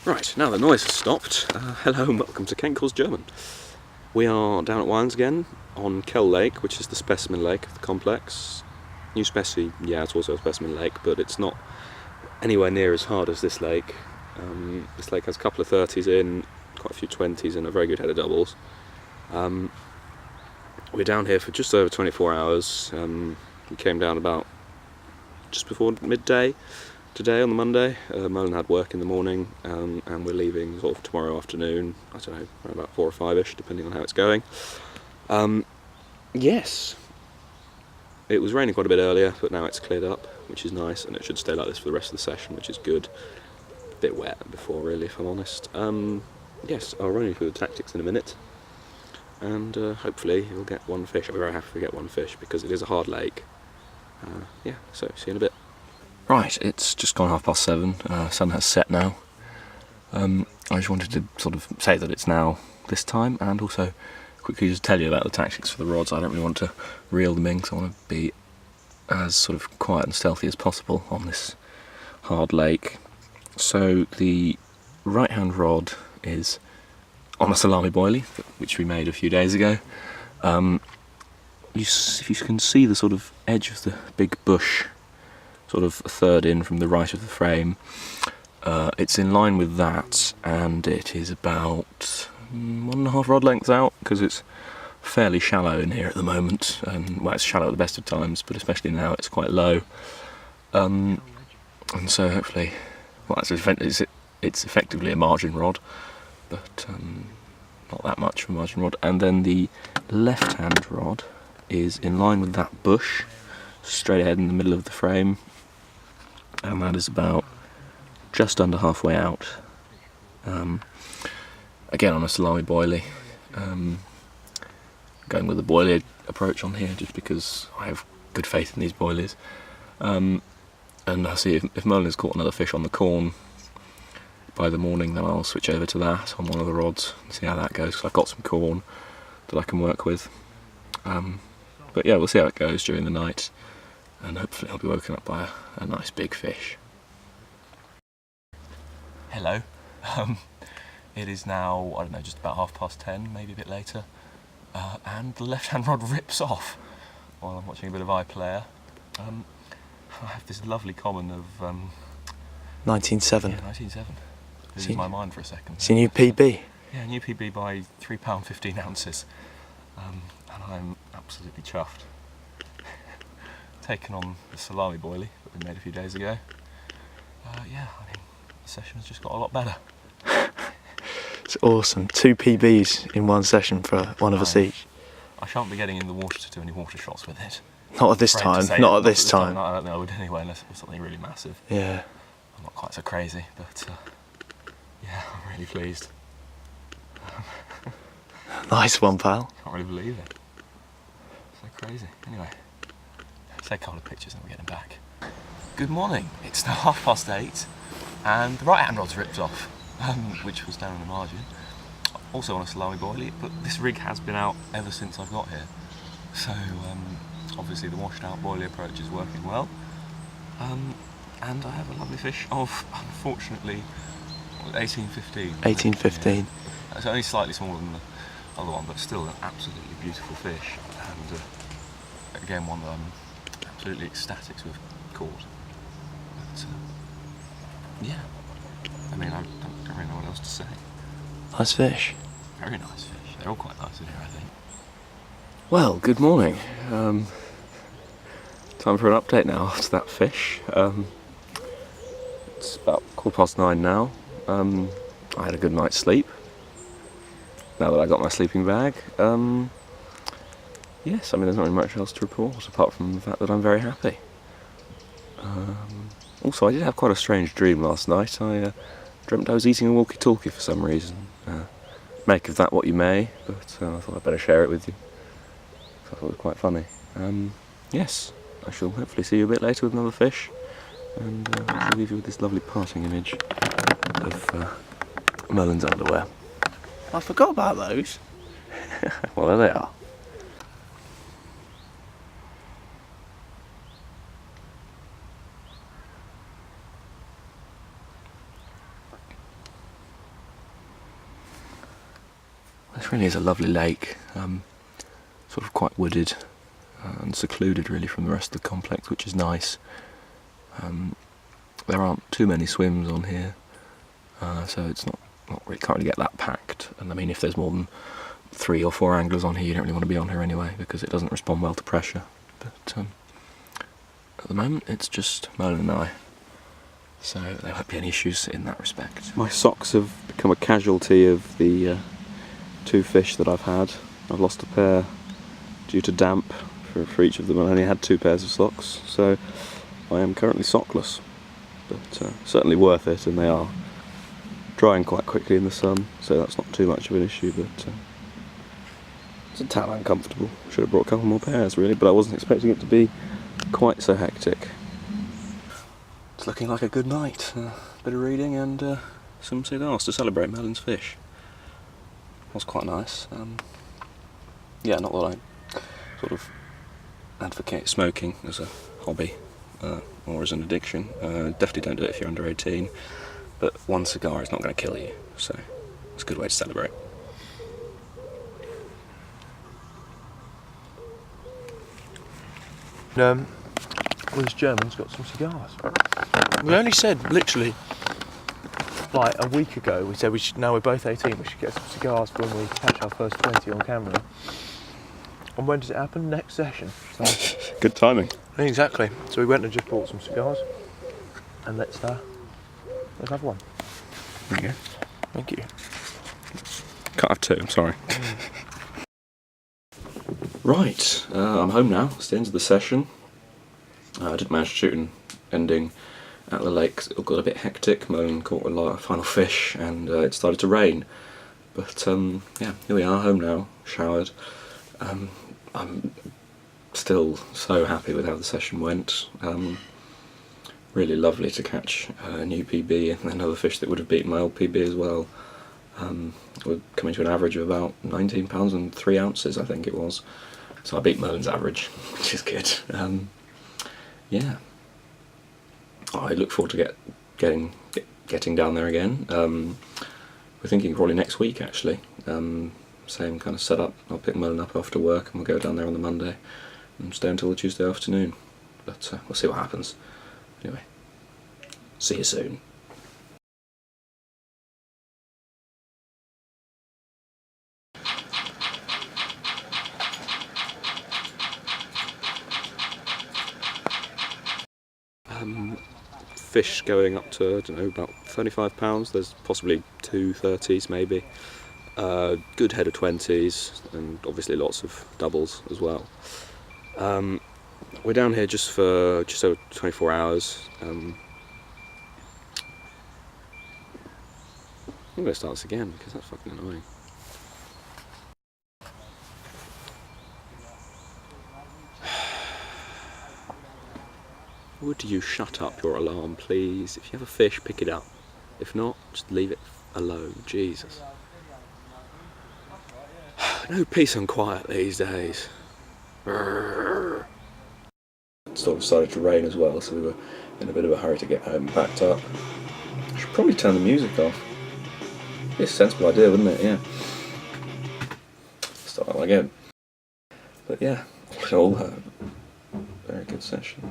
Right, now the noise has stopped. Hello and welcome to Kell German. We are down at Wines again on Kell Lake, which is the specimen lake of the complex. New Specie, yeah, it's also a specimen lake, but it's not anywhere near as hard as this lake. This lake has a couple of 30s in, quite a few 20s and a very good head of doubles. We're down here for just over 24 hours. We came down about just before midday today on the Monday. Merlin had work in the morning, and we're leaving sort of tomorrow afternoon, I don't know, around about 4 or 5ish, depending on how it's going. Yes, it was raining quite a bit earlier, but now it's cleared up, which is nice, and it should stay like this for the rest of the session, which is good. A bit wet before, really, if I'm honest. Yes, I'll run you through the tactics in a minute, and hopefully you'll get one fish. I'll be very happy to get one fish, because it is a hard lake. Yeah, so see you in a bit. Right, it's just gone 7:30, sun has set now. I just wanted to sort of say that it's now this time, and also quickly just tell you about the tactics for the rods. I don't really want to reel them in, because I want to be as sort of quiet and stealthy as possible on this hard lake. So the right hand rod is on a salami boilie, which we made a few days ago. If you can see the sort of edge of the big bush, sort of a third in from the right of the frame, it's in line with that, and it is about 1.5 rod lengths out, because it's fairly shallow in here at the moment. Well, it's shallow at the best of times, but especially now it's quite low. And so hopefully, well, it's effectively a margin rod, but not that much of a margin rod. And then the left hand rod is in line with that bush, straight ahead in the middle of the frame, and that is about just under halfway out. Again on a salami boilie, going with the boilie approach on here just because I have good faith in these boilies. And I see if Merlin has caught another fish on the corn by the morning, then I'll switch over to that on one of the rods and see how that goes, because I've got some corn that I can work with. But yeah, we'll see how it goes during the night, and hopefully I'll be woken up by a nice big fish. Hello. It is now, I don't know, just about 10:30, maybe a bit later, and the left hand rod rips off while I'm watching a bit of iPlayer. I have this lovely common of 19.7. Yeah, 19.7. Loses my mind for a second. It's a new PB. Yeah, new PB by £3 15 ounces, and I'm absolutely chuffed. Taken on the salami boilie that we made a few days ago. Yeah, I mean, the session has just got a lot better. It's awesome. 2 PBs in one session for one of us each. I shan't be getting in the water to do any water shots with it. Not at this time. Not at this time. I don't think I would anyway, unless it was something really massive. Yeah. I'm not quite so crazy, but yeah, I'm really pleased. Nice one, pal. Can't really believe it. So crazy. Anyway, let's take a couple of pictures and we're getting back. Good morning. It's now 8:30, and the right hand rod's ripped off, which was down in the margin. Also on a salami boilie, but this rig has been out ever since I've got here. So obviously the washed out boilie approach is working well. And I have a lovely fish of, unfortunately, 18.15. 18.15. Yeah. It's only slightly smaller than the other one, but still an absolutely beautiful fish, and again one that I'm absolutely ecstatic to have caught. But yeah, I mean, I don't really know what else to say. Nice fish. Very nice fish. They're all quite nice in here, I think. Well, good morning. Time for an update now after that fish. It's about 9:15 now. I had a good night's sleep. Now that I got my sleeping bag, yes, I mean, there's not really much else to report apart from the fact that I'm very happy. Also, I did have quite a strange dream last night. I dreamt I was eating a walkie-talkie for some reason. Make of that what you may, but I thought I'd better share it with you. I thought it was quite funny. Yes, I shall hopefully see you a bit later with another fish, and I'll leave you with this lovely parting image of Merlin's underwear. I forgot about those. Well, there they are. It really is a lovely lake, sort of quite wooded and secluded really from the rest of the complex, which is nice. There aren't too many swims on here, so it's not really, can't really get that packed. And I mean, if there's more than 3 or 4 anglers on here, you don't really want to be on here anyway, because it doesn't respond well to pressure. But at the moment it's just Merlin and I, so there won't be any issues in that respect. My socks have become a casualty of the 2 fish that I've had. I've lost a pair due to damp for each of them. I only had 2 pairs of socks, so I am currently sockless, but certainly worth it, and they are drying quite quickly in the sun, so that's not too much of an issue, but it's a tad uncomfortable. Should have brought a couple more pairs really, but I wasn't expecting it to be quite so hectic. It's looking like a good night. A bit of reading and some cigars to celebrate Merlin's fish. Was quite nice. Yeah, not that I sort of advocate smoking as a hobby or as an addiction. Definitely don't do it if you're under 18, but 1 cigar is not going to kill you, so it's a good way to celebrate. Well, this German's got some cigars. We only said, literally, like a week ago, we said now we're both 18, we should get some cigars for when we catch our first 20 on camera. And when does it happen? Next session. So, Good timing. exactly. So we went and just bought some cigars, and let's have one. There you go. Thank you. Can't have 2, I'm sorry. Right, I'm home now. It's the end of the session. I did manage to shoot an ending at the lake. It got a bit hectic. Merlin caught a lot of final fish, and it started to rain. But yeah, here we are, home now, showered. I'm still so happy with how the session went. Really lovely to catch a new PB and another fish that would have beaten my old PB as well. We're coming to an average of about 19 pounds and 3 ounces, I think it was. So I beat Merlin's average, which is good. Yeah, I look forward to getting down there again. We're thinking probably next week actually. Same kind of setup. I'll pick Merlin up after work and we'll go down there on the Monday and stay until the Tuesday afternoon. But we'll see what happens. Anyway, see you soon. Fish going up to, I don't know, about £35. There's possibly 2 30s maybe. Good head of 20s, and obviously lots of doubles as well. We're down here just for just over 24 hours. I'm going to start this again because that's fucking annoying. Would you shut up your alarm, please? If you have a fish, pick it up. If not, just leave it alone. Jesus. No peace and quiet these days. It sort of started to rain as well, so we were in a bit of a hurry to get home and packed up. I should probably turn the music off. It's a sensible idea, wouldn't it? Yeah. Start that one again. But yeah, all in all, very good session.